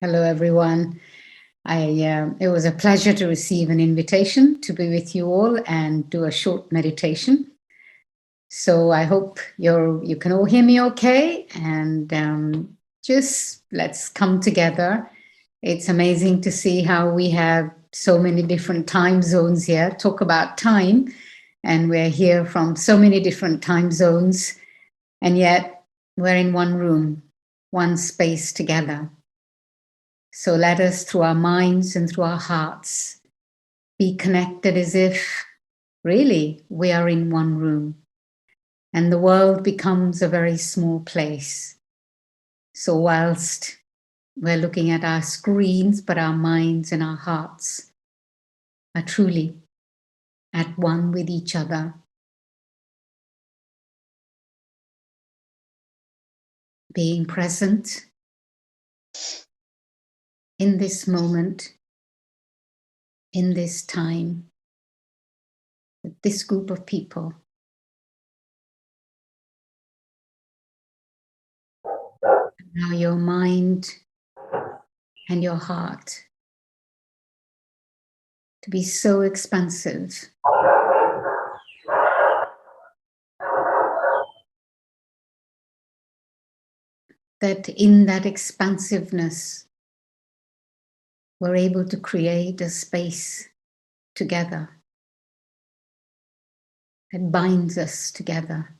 Hello, everyone. It was a pleasure to receive an invitation to be with you all and do a short meditation. So I hope you can all hear me okay, and just let's come together. It's amazing to see how we have so many different time zones here. Talk about time, and we're here from so many different time zones, and yet we're in one room, one space together. So let us, through our minds and through our hearts, be connected as if really we are in one room and the world becomes a very small place. So whilst we're looking at our screens, but our minds and our hearts are truly at one with each other. Being present in this moment, in this time, with this group of people. Now your mind and your heart to be so expansive that in that expansiveness we're able to create a space together that binds us together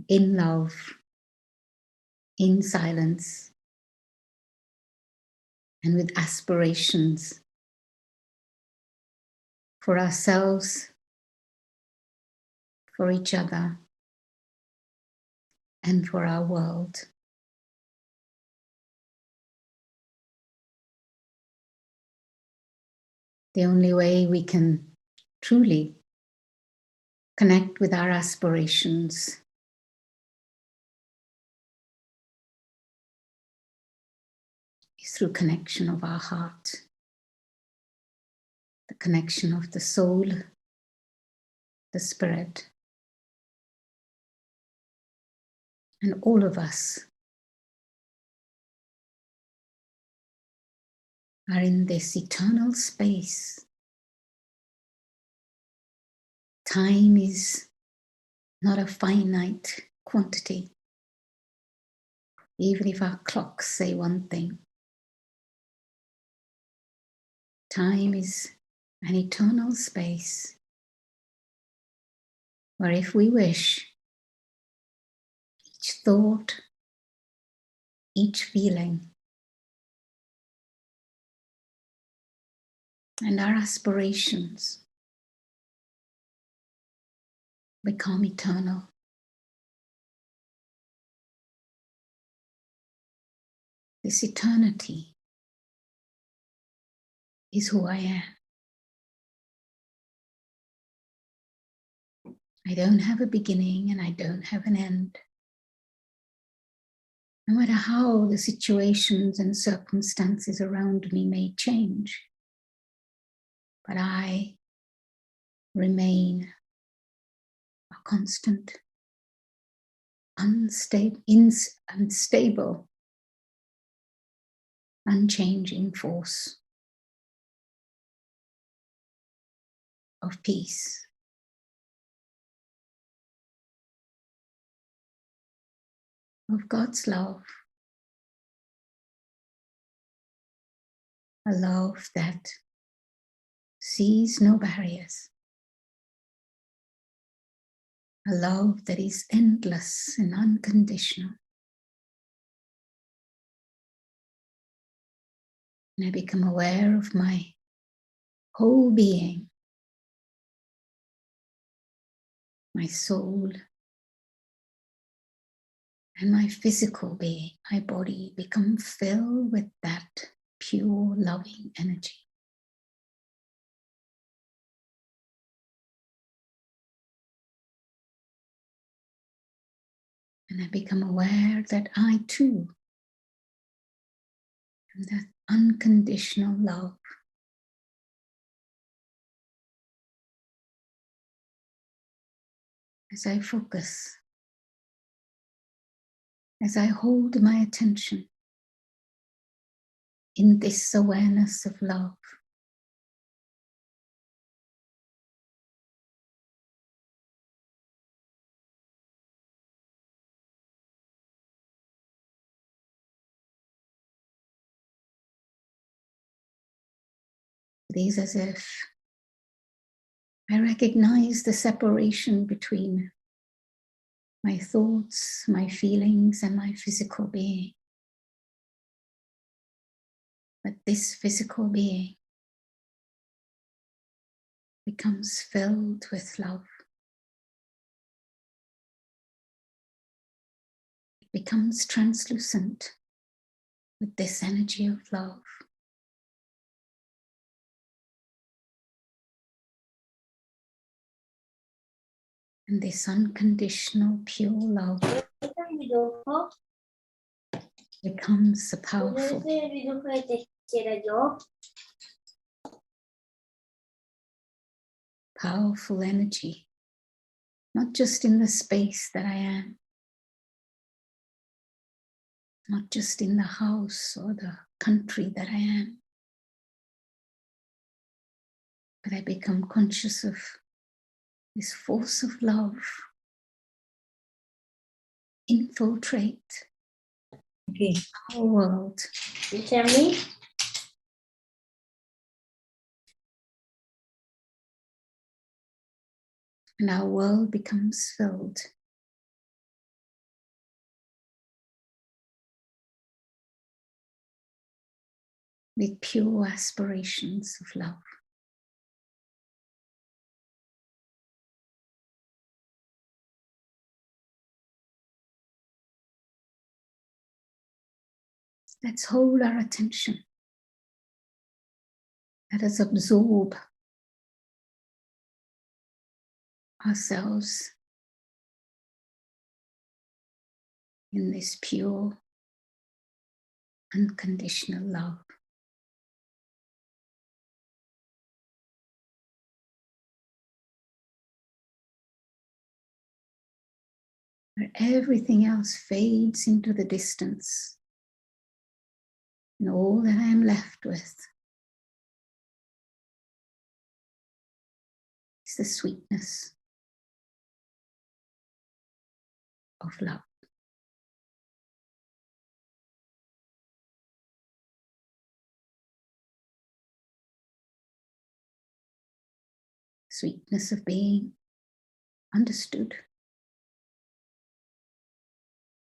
in love, in silence, and with aspirations for ourselves, for each other, and for our world. The only way we can truly connect with our aspirations is through connection of our heart, the connection of the soul, the spirit. And all of us are in this eternal space. Time is not a finite quantity, even if our clocks say one thing. Time is an eternal space where, if we wish, each thought, each feeling, and our aspirations become eternal. This eternity is who I am. I don't have a beginning and I don't have an end. No matter how the situations and circumstances around me may change, but I remain a constant, unstable, unchanging force of peace. Of God's love, a love that sees no barriers, a love that is endless and unconditional. And I become aware of my whole being, my soul, and my physical being, my body, become filled with that pure, loving energy. And I become aware that I too am that unconditional love. As I focus, as I hold my attention in this awareness of love. It is as if I recognize the separation between my thoughts, my feelings, and my physical being. But this physical being becomes filled with love. It becomes translucent with this energy of love. And this unconditional, pure love becomes a powerful energy, not just in the space that I am, not just in the house or the country that I am, but I become conscious of this force of love infiltrate our world. You tell me? And our world becomes filled with pure aspirations of love. Let's hold our attention. Let us absorb ourselves in this pure, unconditional love. Where everything else fades into the distance, and all that I am left with is the sweetness of love. Sweetness of being understood.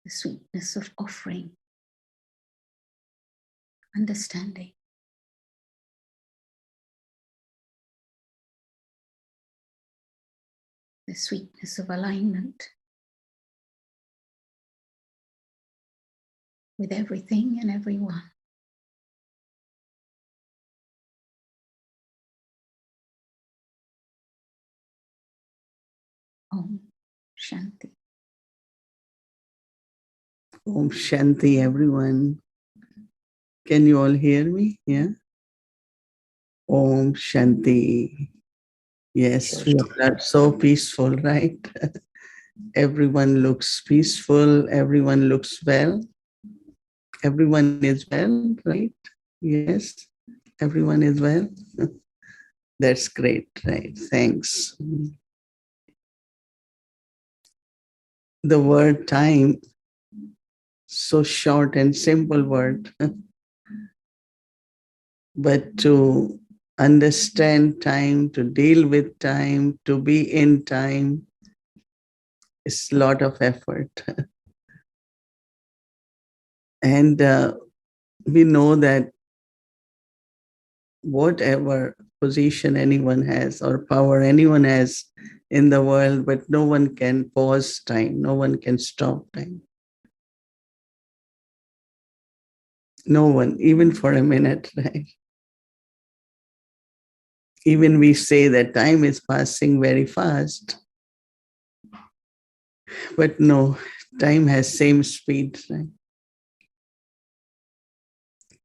The sweetness of offering understanding. The sweetness of alignment with everything and everyone. Om Shanti. Om Shanti, everyone. Can you all hear me? Yeah. Om Shanti. Yes, we are so peaceful, right? Everyone looks peaceful. Everyone looks well. Everyone is well, right? Yes. Everyone is well. That's great, right? Thanks. The word time, so short and simple word. But to understand time, to deal with time, to be in time, is a lot of effort. And we know that whatever position anyone has or power anyone has in the world, but no one can pause time, no one can stop time. No one, even for a minute, right? Even we say that time is passing very fast, but no, time has same speed, right?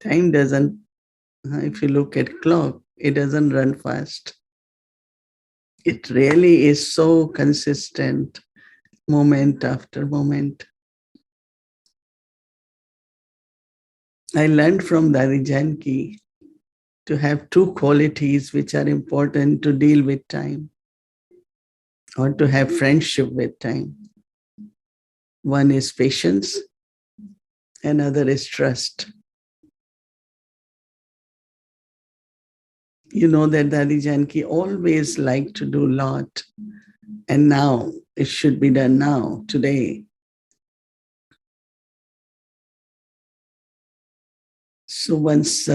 Time doesn't, if you look at clock, it doesn't run fast. It really is so consistent, moment after moment. I learned from Dadi Janki to have two qualities which are important to deal with time or to have friendship with time. One is patience, another is trust. You know that Dadi Janki always liked to do a lot, and now it should be done now, today. So once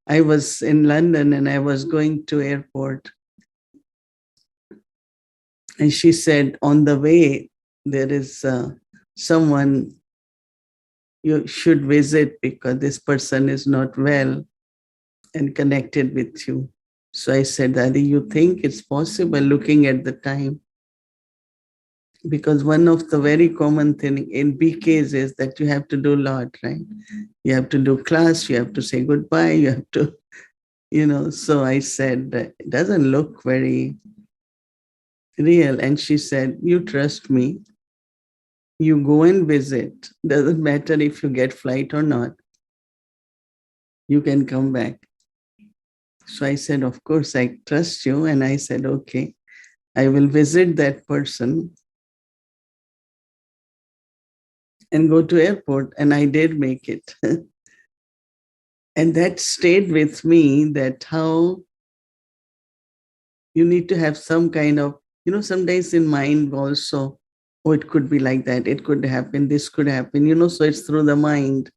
I was in London and I was going to airport, and she said, on the way, there is someone you should visit because this person is not well and connected with you. So I said, Daddy, you think it's possible looking at the time? Because one of the very common thing in BKs is that you have to do a lot, right? You have to do class, you have to say goodbye, you have to, So I said, it doesn't look very real. And she said, you trust me, you go and visit. Doesn't matter if you get flight or not, you can come back. So I said, of course, I trust you. And I said, okay, I will visit that person and go to airport. And I did make it. And that stayed with me, that how you need to have some kind of, sometimes in mind also, oh, it could be like that, it could happen, this could happen, so it's through the mind.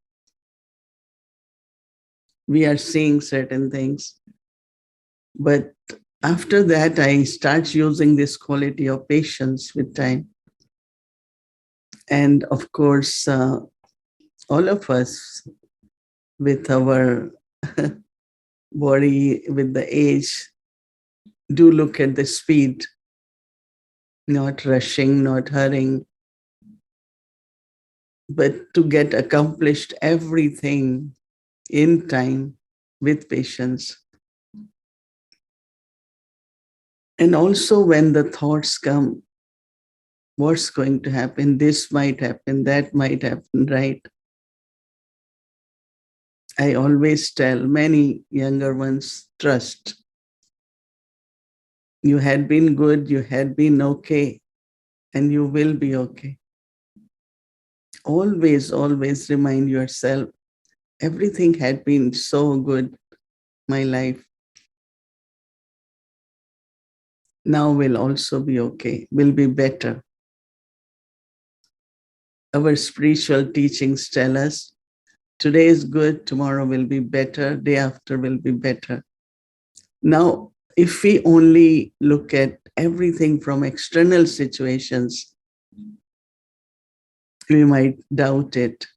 We are seeing certain things. But after that, I start using this quality of patience with time. And of course, all of us with our body, with the age, do look at the speed, not rushing, not hurrying, but to get accomplished everything in time with patience. And also when the thoughts come, what's going to happen? This might happen, that might happen, right? I always tell many younger ones, trust. You had been good, you had been okay, and you will be okay. Always, always remind yourself, everything had been so good, my life. Now will also be okay, will be better. Our spiritual teachings tell us, today is good, tomorrow will be better, day after will be better. Now, if we only look at everything from external situations, we might doubt it.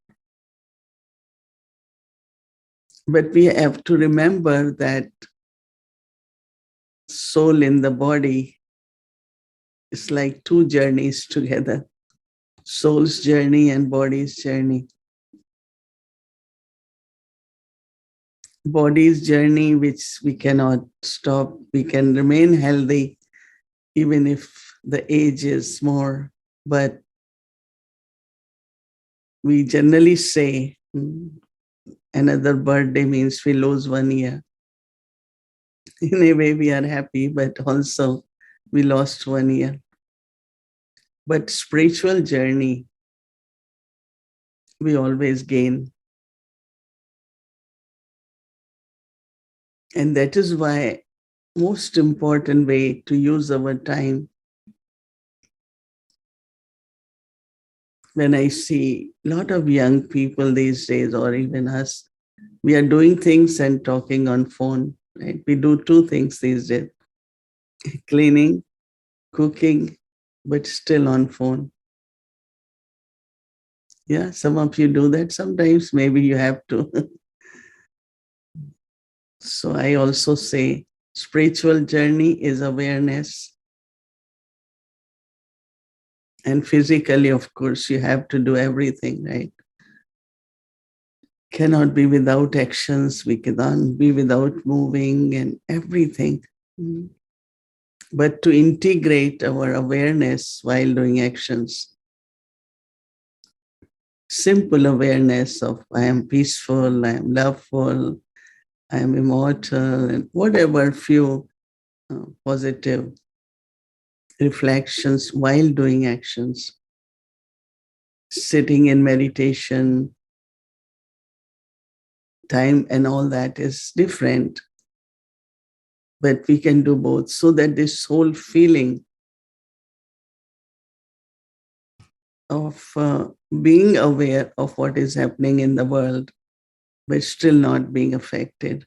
But we have to remember that soul in the body is like two journeys together, soul's journey and body's journey. Body's journey, which we cannot stop, we can remain healthy even if the age is more. But we generally say another birthday means we lose 1 year. In a way, we are happy, but also we lost 1 year. But spiritual journey, we always gain. And that is why most important way to use our time. When I see a lot of young people these days, or even us, we are doing things and talking on phone, right? We do two things these days, cleaning, cooking, but still on phone. Yeah, some of you do that sometimes, maybe you have to. So I also say spiritual journey is awareness. And physically, of course, you have to do everything, right? Cannot be without actions, we cannot be without moving and everything. But to integrate our awareness while doing actions. simple awareness of I am peaceful, I am loveful, I am immortal, and whatever few positive reflections while doing actions, sitting in meditation, time and all that is different, but we can do both so that this whole feeling of being aware of what is happening in the world, but still not being affected.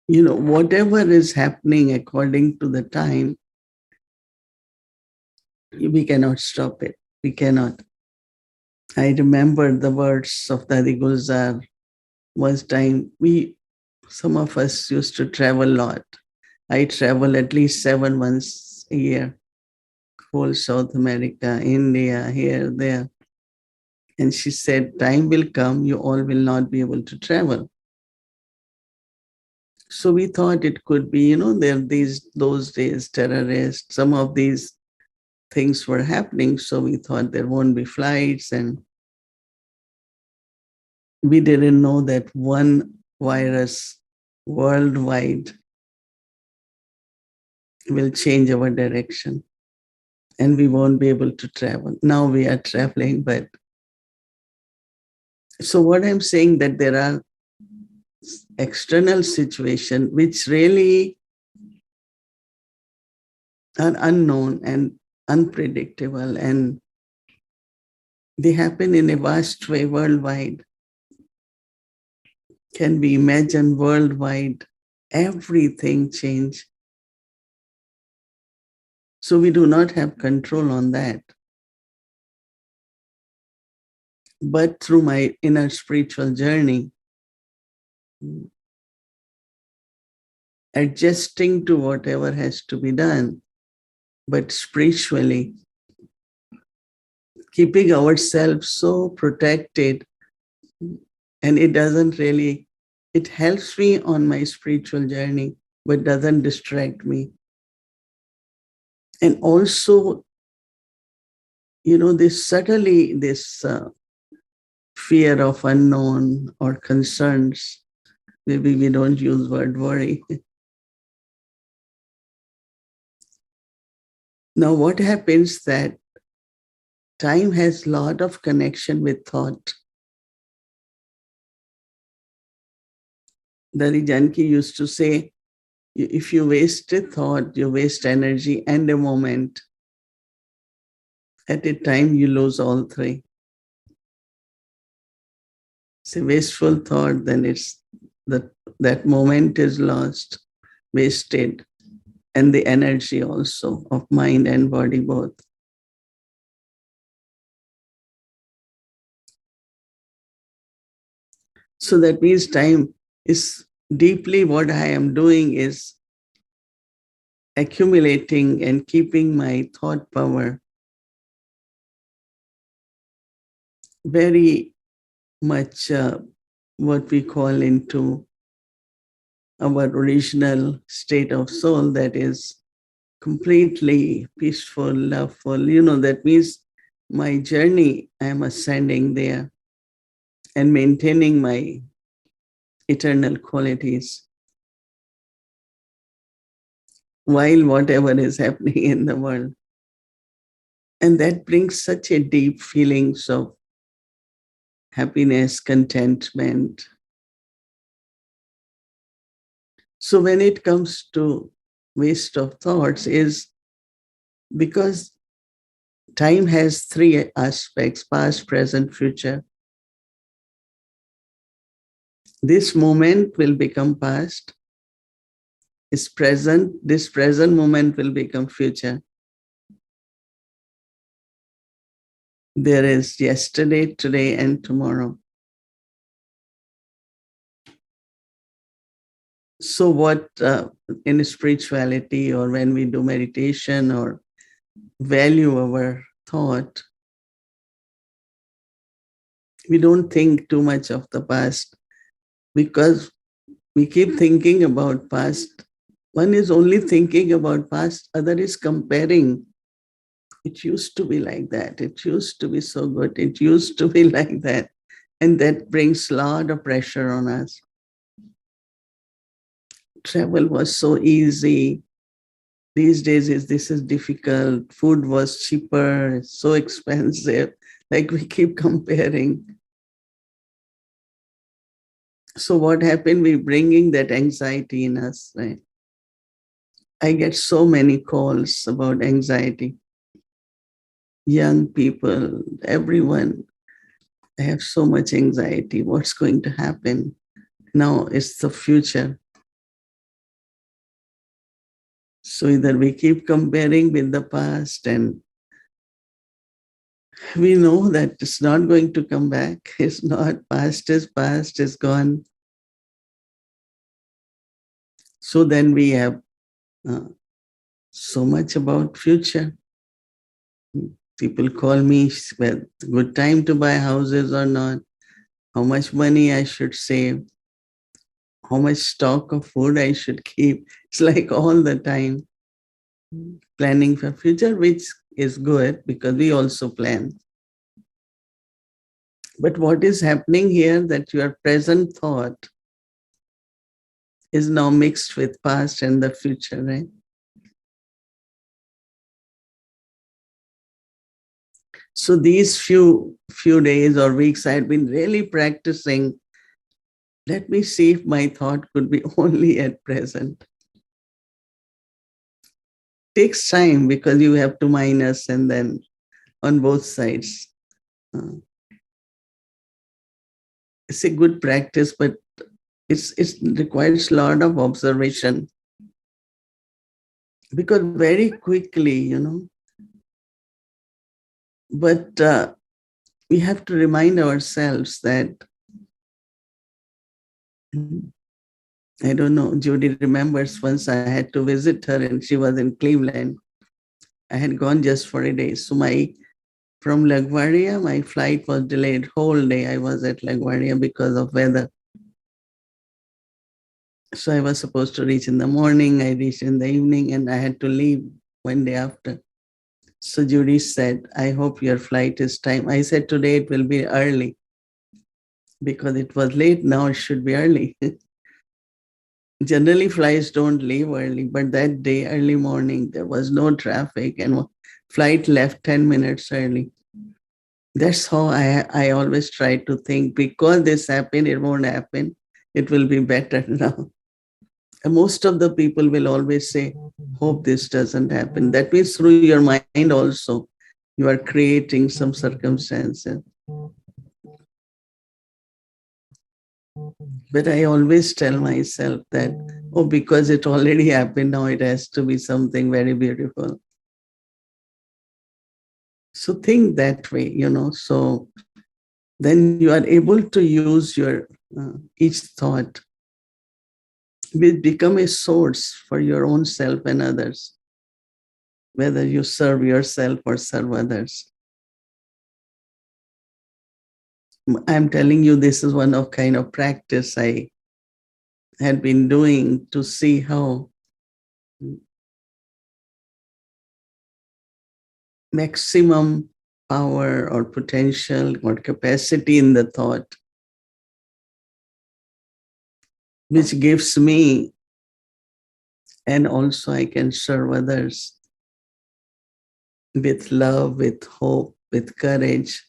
Whatever is happening according to the time, we cannot stop it. We cannot. I remember the words of Dadi Gulzar. One time, some of us used to travel a lot. I travel at least 7 months a year, whole South America, India, here, there. And she said, time will come, you all will not be able to travel. So we thought it could be, there those days, terrorists, some of these things were happening. So we thought there won't be flights. And we didn't know that one virus worldwide will change our direction and we won't be able to travel. Now we are traveling, but so what I'm saying that there are external situations which really are unknown and unpredictable, and they happen in a vast way worldwide. Can we imagine worldwide everything change? So we do not have control on that. But through my inner spiritual journey, adjusting to whatever has to be done, but spiritually, keeping ourselves so protected, and it helps me on my spiritual journey, but doesn't distract me. And also, this fear of unknown or concerns, maybe we don't use word worry. Now, what happens that time has a lot of connection with thought. Dari Janki used to say, if you waste a thought, you waste energy and a moment. At a time, you lose all three. It's a wasteful thought, then that moment is lost, wasted, and the energy also of mind and body both. So that means time is deeply what I am doing is accumulating and keeping my thought power very much what we call into our original state of soul, that is completely peaceful, loveful. That means my journey, I am ascending there and maintaining my eternal qualities while whatever is happening in the world. And that brings such a deep feelings of happiness, contentment. So when it comes to waste of thoughts is because time has three aspects: past, present, future. This moment will become past. Is present. This present moment will become future. There is yesterday, today, and tomorrow. So what in spirituality or when we do meditation or value our thought, we don't think too much of the past because we keep thinking about past. One is only thinking about past, other is comparing It used to be like that. It used to be so good. It used to be like that. And that brings a lot of pressure on us. Travel was so easy. These days, this is difficult. Food was cheaper, so expensive. Like we keep comparing. So what happened? We bringing that anxiety in us, right? I get so many calls about anxiety. Young people, everyone. I have so much anxiety. What's going to happen? Now it's the future. So either we keep comparing with the past and we know that it's not going to come back. It's not. Past is gone. So then we have uh, so much about future. People call me, well, good time to buy houses or not, how much money I should save, how much stock of food I should keep. It's like all the time planning for future, which is good because we also plan. But what is happening here that your present thought is now mixed with past and the future, right? So these few days or weeks, I had been really practicing. Let me see if my thought could be only at present. Takes time because you have to minus and then on both sides. Uh, it's a good practice, but it requires a lot of observation because very quickly, but we have to remind ourselves that, I don't know, Judy remembers once I had to visit her and she was in Cleveland. I had gone just for a day. So from LaGuardia, my flight was delayed whole day. I was at LaGuardia because of weather. So I was supposed to reach in the morning. I reached in the evening and I had to leave one day after. So Judy said, I hope your flight is time. I said, today it will be early because it was late. Now it should be early. Generally, flights don't leave early, but that day, early morning, there was no traffic and flight left 10 minutes early. That's how I always try to think, because this happened, it won't happen. It will be better now. And most of the people will always say, hope this doesn't happen. That means through your mind also, you are creating some circumstances. But I always tell myself that, oh, because it already happened, now it has to be something very beautiful. So think that way, so then you are able to use your each thought will become a source for your own self and others, whether you serve yourself or serve others. I'm telling you, this is one of kind of practice I had been doing to see how maximum power or potential or capacity in the thought, which gives me, and also I can serve others with love, with hope, with courage.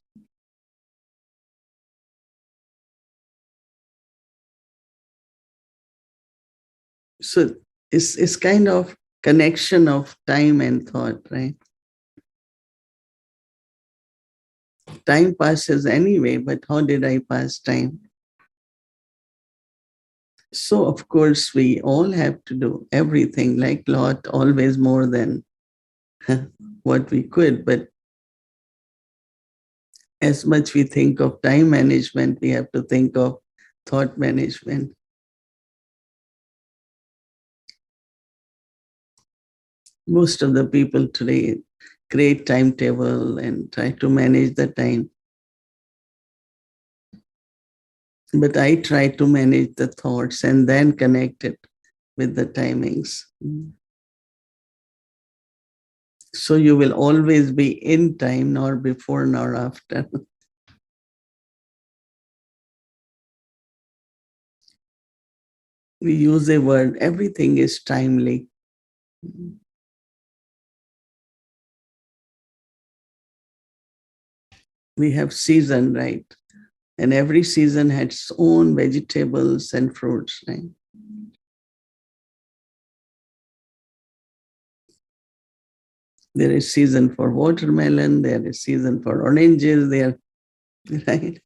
So it's kind of connection of time and thought, right? Time passes anyway, but how did I pass time? So of course we all have to do everything, like lot, always more than what we could, but as much we think of time management, we have to think of thought management. Most of the people today create timetable and try to manage the time. But I try to manage the thoughts and then connect it with the timings. So you will always be in time, nor before nor after. We use a word, everything is timely. We have season, right? And every season has its own vegetables and fruits, right? There is season for watermelon, there is season for oranges, there, right?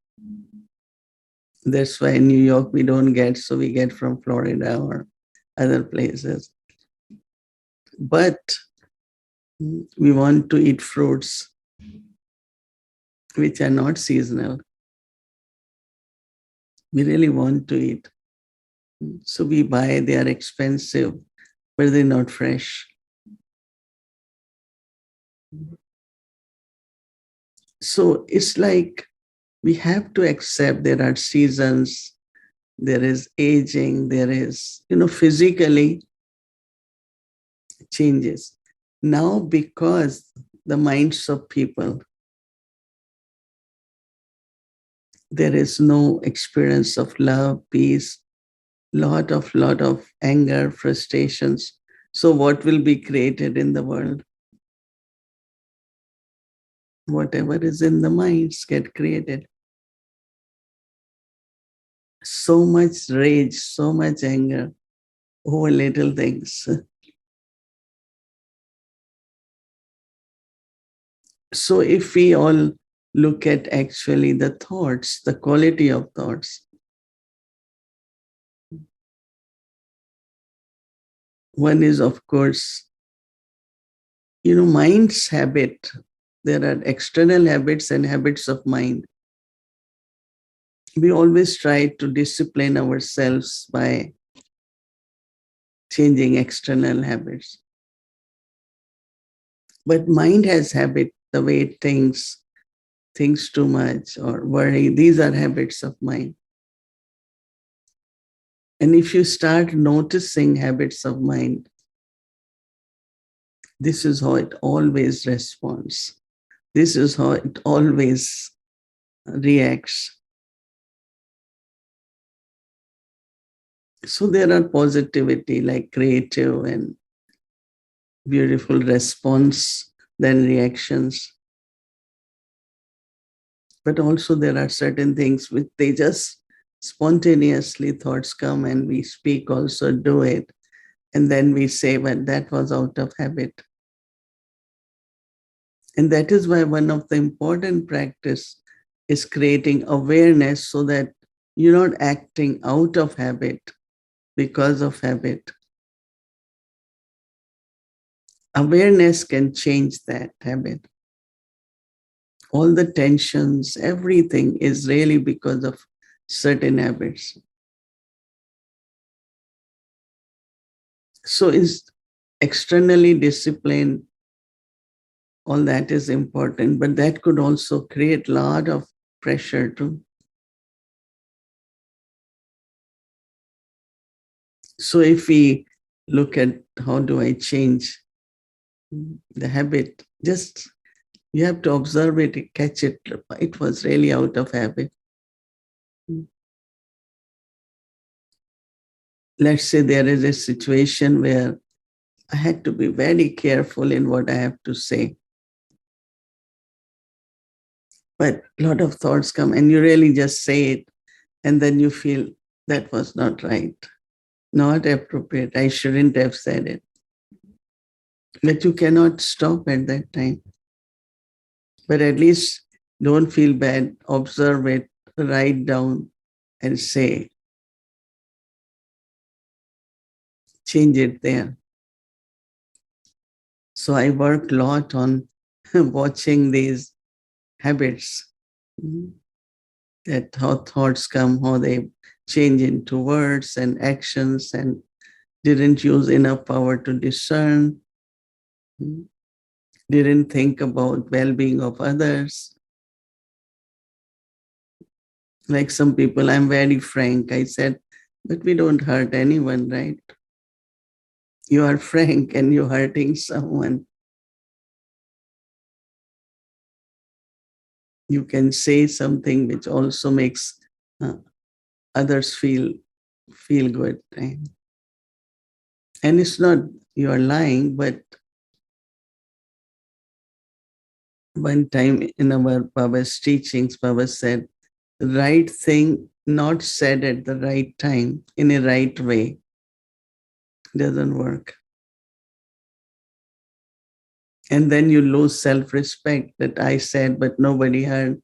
That's why in New York we don't get, so we get from Florida or other places. But we want to eat fruits which are not seasonal. We really want to eat. So we buy, they are expensive, but they're not fresh. So it's like we have to accept there are seasons, there is aging, there is, physically changes. Now, because the minds of people, there is no experience of love, peace, lot of anger, frustrations. So what will be created in the world? Whatever is in the minds get created. So much rage, so much anger over little things. So if we all look at actually the thoughts, the quality of thoughts, one is, of course, mind's habit. There are external habits and habits of mind. We always try to discipline ourselves by changing external habits. But mind has habit, the way it thinks too much or worry. These are habits of mind. And if you start noticing habits of mind, this is how it always responds. This is how it always reacts. So there are positivity like creative and beautiful response, then reactions. But also there are certain things which they just spontaneously thoughts come and we speak also, do it. And then we say, but that was out of habit. And that is why one of the important practice is creating awareness so that you're not acting out of habit because of habit. Awareness can change that habit. All the tensions, everything is really because of certain habits. So is externally disciplined, all that is important, but that could also create a lot of pressure too. So if we look at how do I change the habit, just you have to observe it, catch it. It was really out of habit. Let's say there is a situation where I had to be very careful in what I have to say. But a lot of thoughts come and you really just say it. And then you feel that was not right, not appropriate. I shouldn't have said it. But you cannot stop at that time. But at least don't feel bad. Observe it, write down, and say, change it there. So I worked a lot on watching these habits, that how thoughts come, how they change into words and actions, and didn't use enough power to discern, didn't think about well-being of others. Like some people, I'm very frank. I said, but we don't hurt anyone, right? You are frank and you're hurting someone. You can say something which also makes uh, others feel good. Right? And it's not you are lying, but one time in our Baba's teachings, Baba said, right thing not said at the right time in a right way doesn't work. And then you lose self-respect that I said, but nobody heard.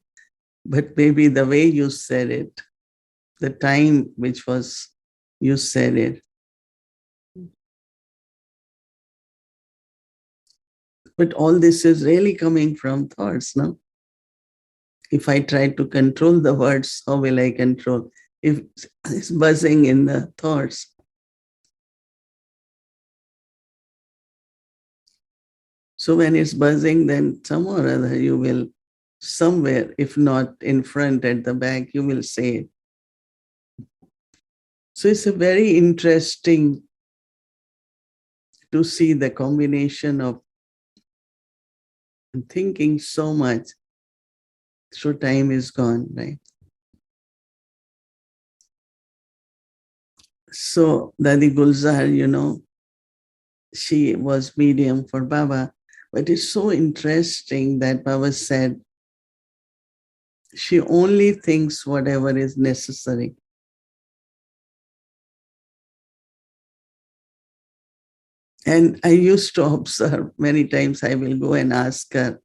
But maybe the way you said it, the time which was you said it. But all this is really coming from thoughts, no? If I try to control the words, how will I control? If it's buzzing in the thoughts. So when it's buzzing, then some or other you will somewhere, if not in front at the back, you will say it. So it's a very interesting to see the combination of thinking so much, so time is gone, right? So Dadi Gulzar, she was medium for Baba, but it's so interesting that Baba said she only thinks whatever is necessary. And I used to observe many times, I will go and ask her,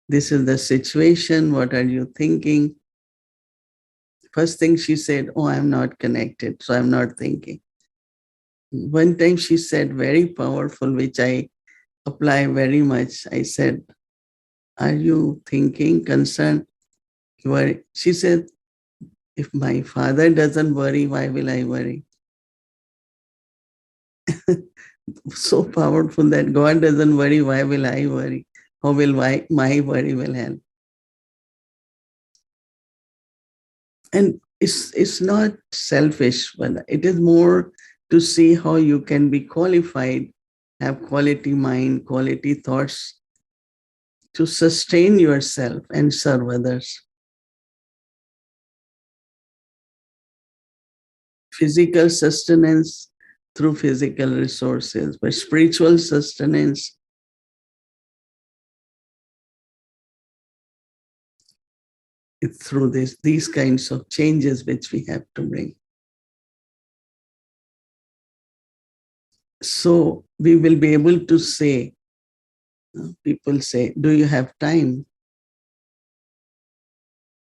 this is the situation, what are you thinking? First thing she said, oh, I'm not connected, so I'm not thinking. One time she said, very powerful, which I apply very much. I said, are you thinking, concerned, worry? She said, if my father doesn't worry, why will I worry? So powerful that God doesn't worry, why will I worry? How will my worry will help? And it's not selfish, but it is more to see how you can be qualified, have quality mind, quality thoughts to sustain yourself and serve others. Physical sustenance through physical resources, but spiritual sustenance through these kinds of changes which we have to bring. So we will be able to say, people say, do you have time?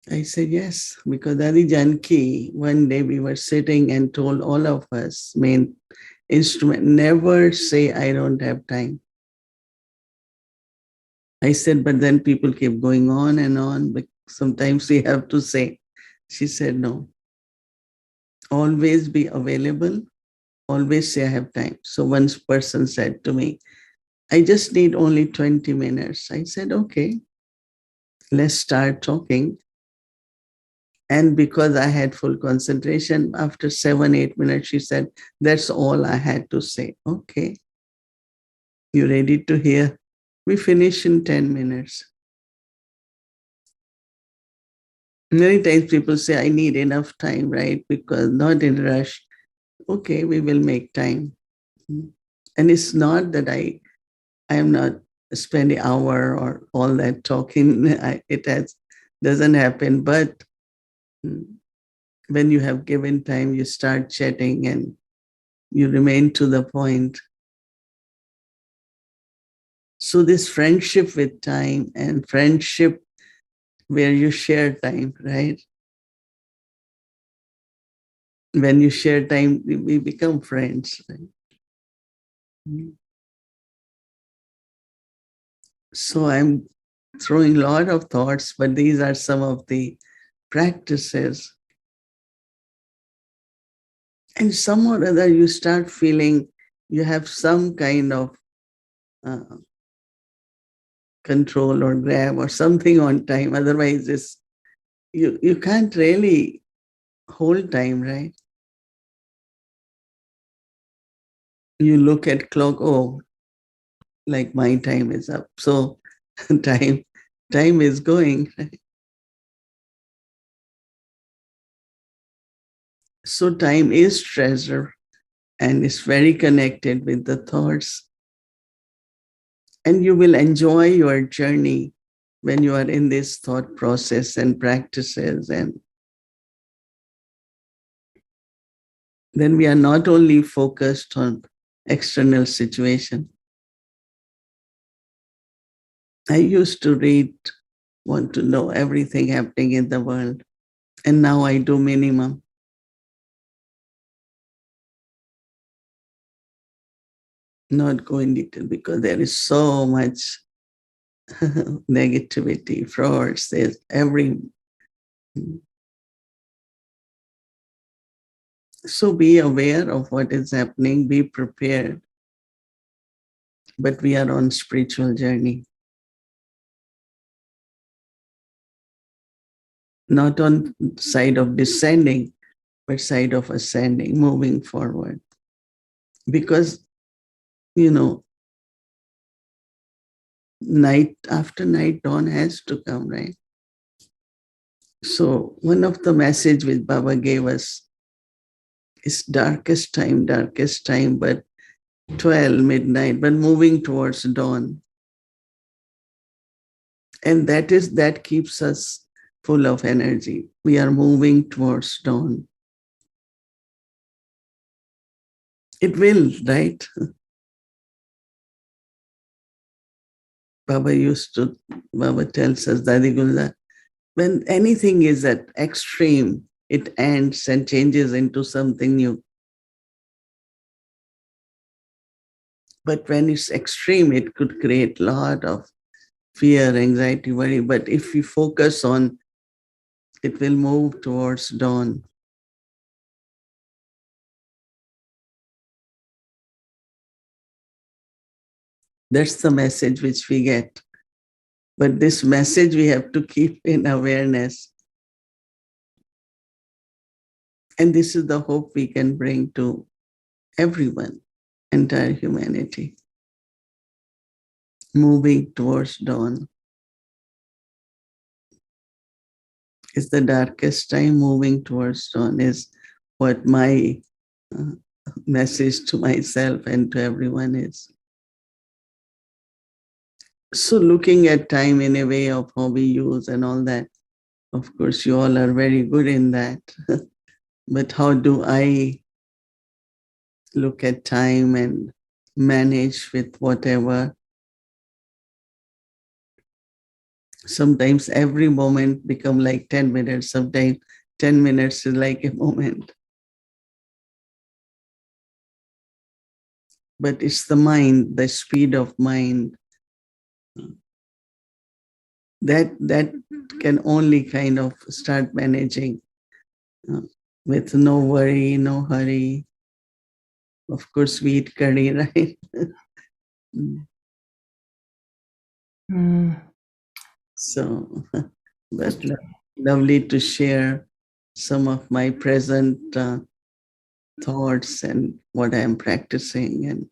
I said, yes, because Adi Janki, one day we were sitting and told all of us, main instrument, never say, I don't have time. I said, but then people keep going on and on, but sometimes we have to say. She said, no, always be available, always say, I have time. So one person said to me, I just need only 20 minutes. I said, okay, let's start talking. And because I had full concentration, after 7, 8 minutes, she said, that's all I had to say. Okay, you ready to hear? We finish in 10 minutes. Many times people say, I need enough time, right? Because not in rush. Okay, we will make time. And it's not that I am not spending hour or all that talking. Doesn't happen. But when you have given time, you start chatting and you remain to the point. So this friendship with time and friendship where you share time, right? When you share time, we become friends. Right? So I'm throwing a lot of thoughts, but these are some of the practices. And some or other, you start feeling you have some kind of uh, control or grab or something on time. Otherwise, you can't really hold time, right? You look at clock, oh, like my time is up. So time is going, right? So time is treasure and is very connected with the thoughts. And you will enjoy your journey when you are in this thought process and practices. And then we are not only focused on external situation. I used to read, want to know everything happening in the world. And now I do minimum. Not go in detail because there is so much negativity, frauds, there's every. So be aware of what is happening, be prepared. But we are on spiritual journey. Not on side of descending, but side of ascending, moving forward. Because, night after night, dawn has to come, right? So one of the message which Baba gave us is darkest time, but 12 midnight, but moving towards dawn. And that keeps us full of energy. We are moving towards dawn. It will, right? Baba tells us, Dadi Gulda, when anything is at extreme, it ends and changes into something new. But when it's extreme, it could create a lot of fear, anxiety, worry. But if we focus on, it will move towards dawn. That's the message which we get. But this message we have to keep in awareness. And this is the hope we can bring to everyone, entire humanity. Moving towards dawn is the darkest time. Moving towards dawn is what my message to myself and to everyone is. So looking at time in a way of how we use and all that, of course, you all are very good in that. But how do I look at time and manage with whatever? Sometimes every moment become like 10 minutes. Sometimes 10 minutes is like a moment. But it's the mind, the speed of mind, that can only kind of start managing with no worry, no hurry. Of course, we eat curry, right? So, but lovely to share some of my present thoughts and what I am practicing, and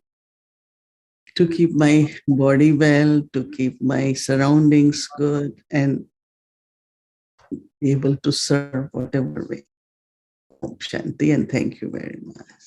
to keep my body well, to keep my surroundings good, and be able to serve whatever way. Om Shanti, and thank you very much.